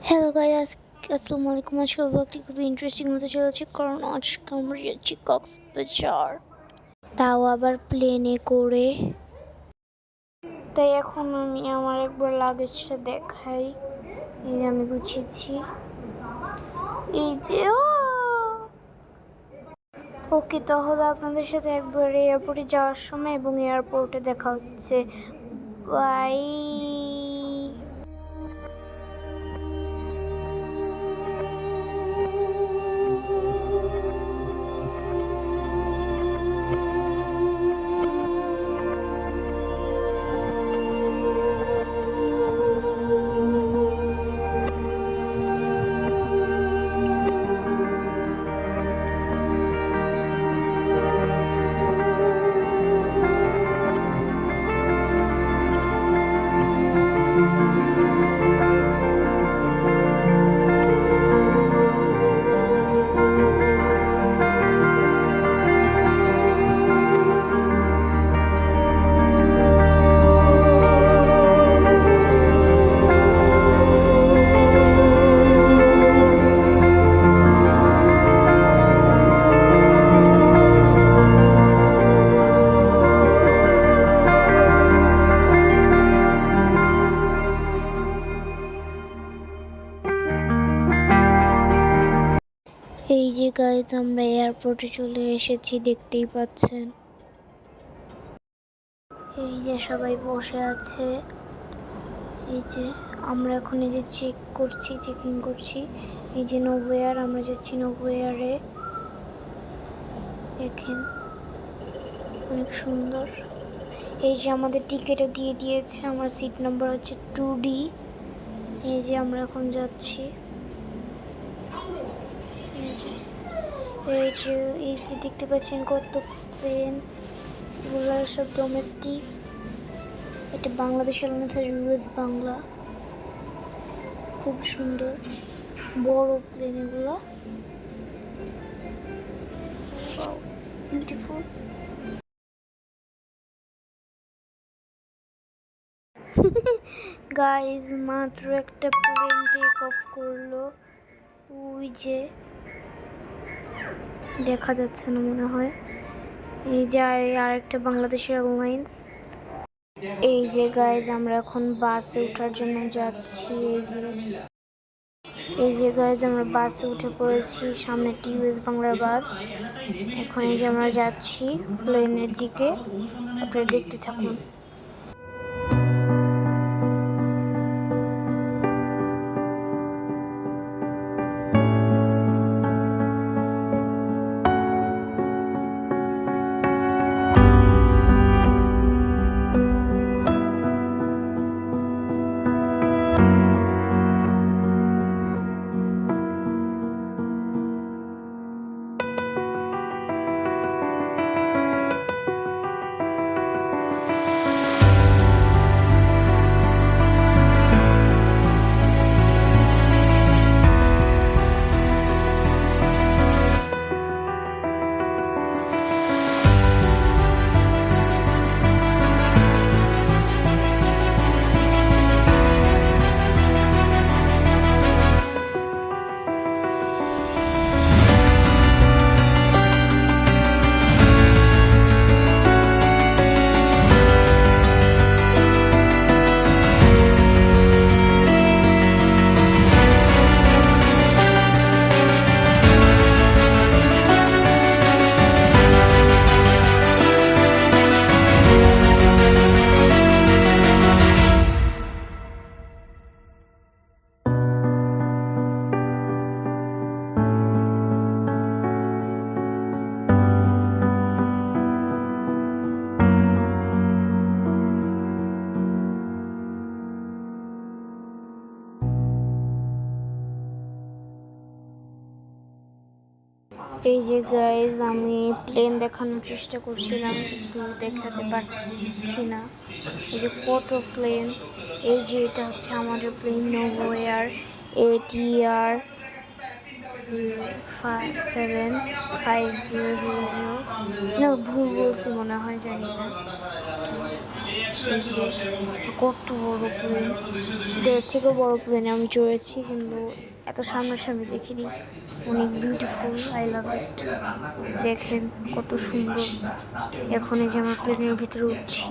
Hello guys, আসসালামু আলাইকুম। আজকের ব্লগটি খুবই ইন্টারেস্টিং হতে চলেছে কারণ আজকে আমরা যাচ্ছি কক্সবাজার, তাও আবার প্লেনে করে। তাই এখন আমি আমার একবার লাগেজটা দেখাই। এই যে আমি গুছিয়েছি, এই যে ওকে। তাহলে আপনাদের সাথে একবার এয়ারপোর্টে যাওয়ার সময় এবং এয়ারপোর্টে দেখা হচ্ছে। বাই। এই যে গাইজ, আমরা এয়ারপোর্টে চলে এসেছি, দেখতেই পাচ্ছেন। এই যে সবাই বসে আছে। এই যে আমরা এখন এই যে চেকিং করছি। এই যে নোভেয়ার, আমরা যাচ্ছি নোভেয়ারে। দেখেন অনেক সুন্দর। এই যে আমাদের টিকিটও দিয়ে দিয়েছে, আমার সিট নাম্বার হচ্ছে 2D। এই যে আমরা এখন যাচ্ছি। এই যে দেখতে পাচ্ছেন কত প্লেন, এগুলো সব ডোমেস্টিক। এটা বাংলাদেশ এয়ারলাইন্স আর ইউএস বাংলা। খুব সুন্দর বড় প্লেন এগুলো, বিউটিফুল। গাইজ, মাত্র একটা প্লেন টেক অফ করলো। ওই যে দেখা যাচ্ছে না মনে হয়। এই যে আরেকটা বাংলাদেশ এয়ারলাইন্স। এই যে গাইজ, আমরা এখন বাসে ওঠার জন্য যাচ্ছি। এই যে গাইজ, আমরা বাসে উঠে পড়েছি। সামনে ইউএস বাংলার বাস। এখন এই যে আমরা যাচ্ছি প্লেনের দিকে, আপনারা দেখতে থাকুন। এই যে গাইজ, আমি প্লেন দেখানোর চেষ্টা করছিলাম কিন্তু দেখাতে পারছি না। এই যে কত প্লেন। এই যে এটা হচ্ছে আমাদের প্লেন, নোভোএয়ার ATR 7500। না, ভুল বলছি মনে হয়, জানি না। এই যে কত বড় প্লেন, 1.5 থেকে বড় প্লেনে আমি চড়েছি, কিন্তু এত সামনাসামনি দেখিনি। অনেক বিউটিফুল, আই লাভ ইট। দেখেন কত সুন্দর। এখন এই যে আমরা প্লেনের ভিতরে উঠছি।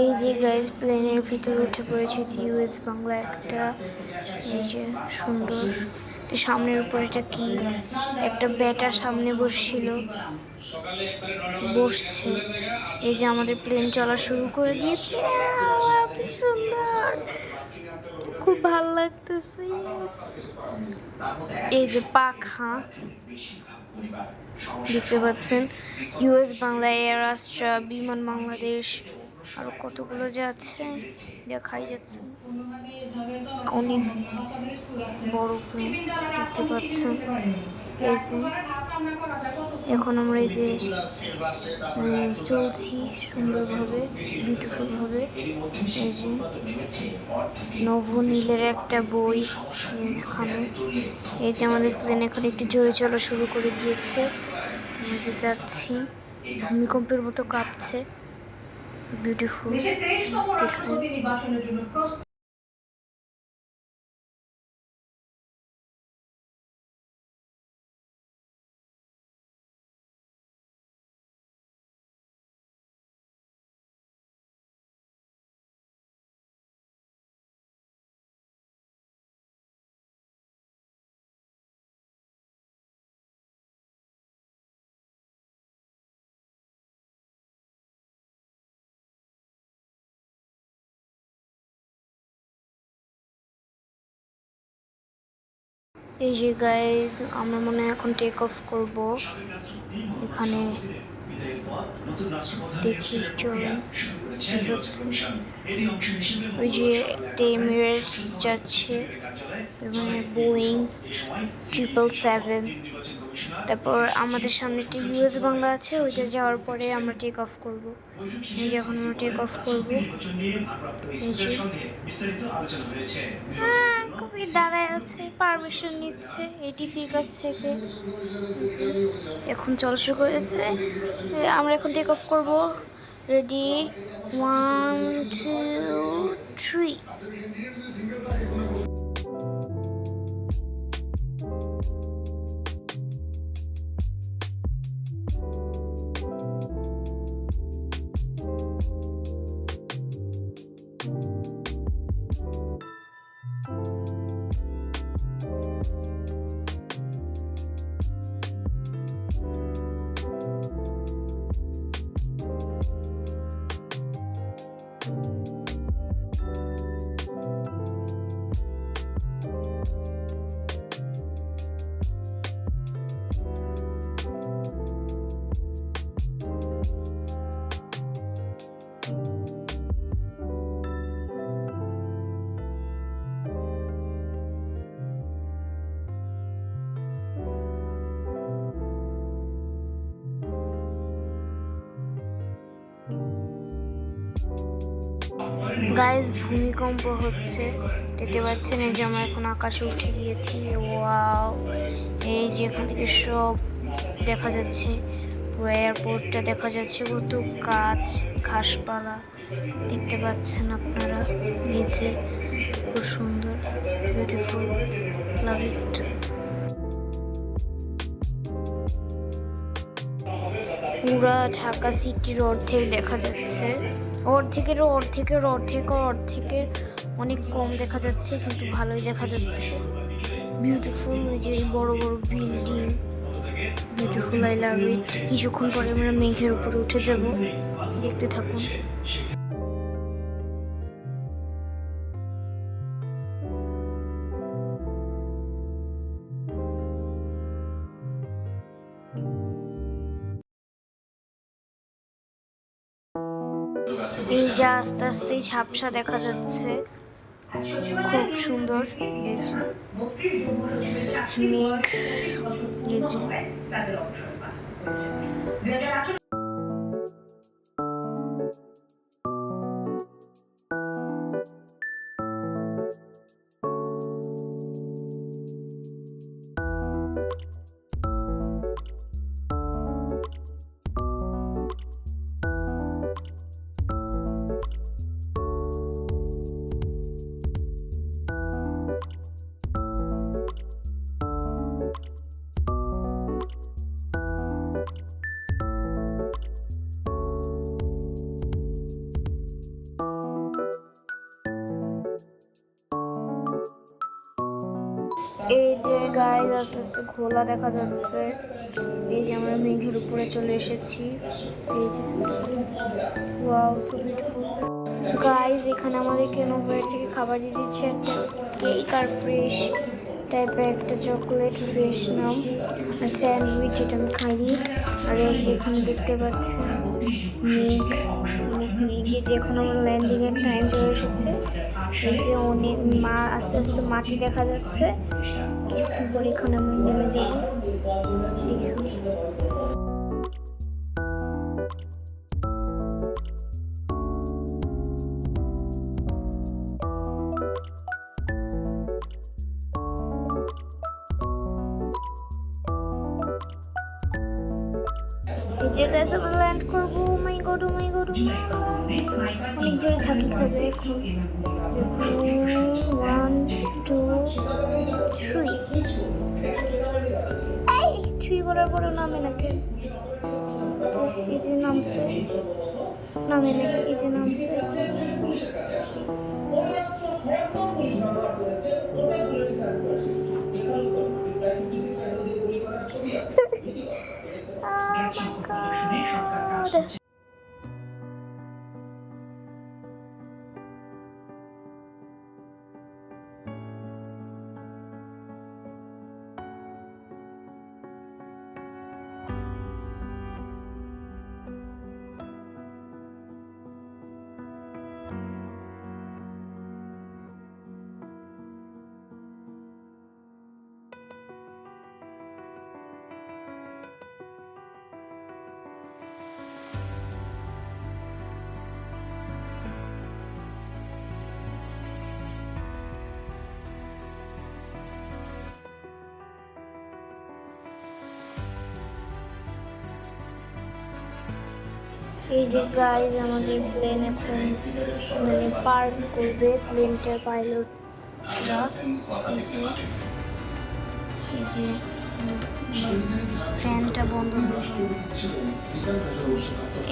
এই যে গাইজ প্লেনের ভিতরে উঠে পড়েছে ইউএস বাংলা একটা, এই যে সুন্দর। সামনের উপর এটা কি একটা বেটা সামনে বসছে। এই যে আমাদের প্লেন চলা শুরু করে দিয়েছে, কি সুন্দর, খুব ভালো লাগতেছে। এই যে পাখা দেখতে পাচ্ছেন, ইউএস বাংলা, এয়ার রাষ্ট্রা, বিমান বাংলাদেশ, আরো কতগুলো যে আছে দেখাই যাচ্ছে। অনেক বড় প্লেন দেখতে পাচ্ছেন। এই যে এখন আমরা এই যে চলছি সুন্দরভাবে, বিউটিফুলভাবে। এই যে নবনীলের একটা বই এখানে। এই যে আমাদের প্লেন এখন একটু জোরে চলা শুরু করে দিয়েছে। আমরা যে যাচ্ছি, ভূমিকম্পের মতো কাঁপছে, বিউটিফুল দেখুন। এই যে গাইজ আমরা মনে হয় এখন টেক অফ করব। এখানে দেখি চলুন কি হচ্ছে। ওই যে একটা এমিরেটস যাচ্ছে, মানে বোয়িং 777। তারপর আমাদের সামনে একটা ইউএস বাংলা আছে, ওইটা যাওয়ার পরে আমরা টেক অফ করব। এই যে এখন আমরা টেক অফ করবো। খুবই দাঁড়ায় আছে, পারমিশন নিচ্ছে এটিসির কাছ থেকে। এখন চল শুরু করেছে, আমরা এখন টেক অফ করব। রেডি, 1 2 3। গাইজ ভূমিকম্প হচ্ছে, দেখতে পাচ্ছেন। এই যে আমরা এখন আকাশে উঠে গিয়েছি। ওয়াও, এই যে এখান থেকে সব দেখা যাচ্ছে, পুরো এয়ারপোর্টটা দেখা যাচ্ছে, কত গাছ ঘাসপালা দেখতে পাচ্ছেন আপনারা। এই যে খুব সুন্দর, বিউটিফুল, লাভ ইট। পুরা ঢাকা সিটির অর্ধেক দেখা যাচ্ছে, অর্ধেকের অনেক কম দেখা যাচ্ছে, কিন্তু ভালোই দেখা যাচ্ছে, বিউটিফুল। ওই যে বড় বড় বিল্ডিং, বিউটিফুল, আই লাভ ইট। কিছুক্ষণ পরে আমরা মেঘের উপরে উঠে যাব, দেখতে থাকুন। এই যে আস্তে আস্তে ঝাপসা দেখা যাচ্ছে, খুব সুন্দর। এই যে মেঘ, এই যে এই যে গাইজ আস্তে আস্তে ঘোলা দেখা যাচ্ছে। এই যে আমরা মেঘের উপরে চলে এসেছি। এই যে ওয়াও সো বিউটিফুল গাইজ, এখানে আমাদেরকে নোভের থেকে খাবার দিয়ে দিচ্ছে একটা কেক আর ফ্রেশ টাইপের একটা চকলেট ফ্রেশ নাম আর স্যান্ডউইচ, যেটা আমি খাইনি। আর এই যে এখানে দেখতে পাচ্ছেন মেঘ, অনেক মেঘে, যে এখন আমার ল্যান্ডিংয়ের টাইম চলে এসেছে। এই যে অনেক আস্তে আস্তে মাটি দেখা যাচ্ছে। কিছুক্ষণ পরে এখানে আমি নেমে যাবো। দেখুন এই যে গাইস আমরা ল্যান্ড করবো। ও মাই গড, ও মাই গড, অনেক জোরে ঝাঁকি খাবে এখন। দেখুন 1 2 3 এই 3 বলার পরে নামে নাকি? এই যে নামছে, নামে নাকি? এই যে নামছে Oh my God. এই যে গাইজ আমাদের প্লেন এখন মানে পার্ক করবে, প্লেনটা পাইলটরা। এই যে ফ্যানটা বন্ধ হয়ে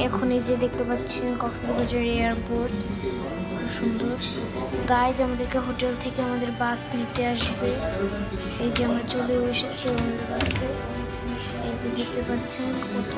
এখন এই যে দেখতে পাচ্ছেন কক্সবাজার এয়ারপোর্ট, খুব সুন্দর। গাইজ আমাদেরকে হোটেল থেকে আমাদের বাস নিতে আসবে। এই যে আমরা চলে এসেছি আমাদের বাসে। এই যে দেখতে পাচ্ছেন কত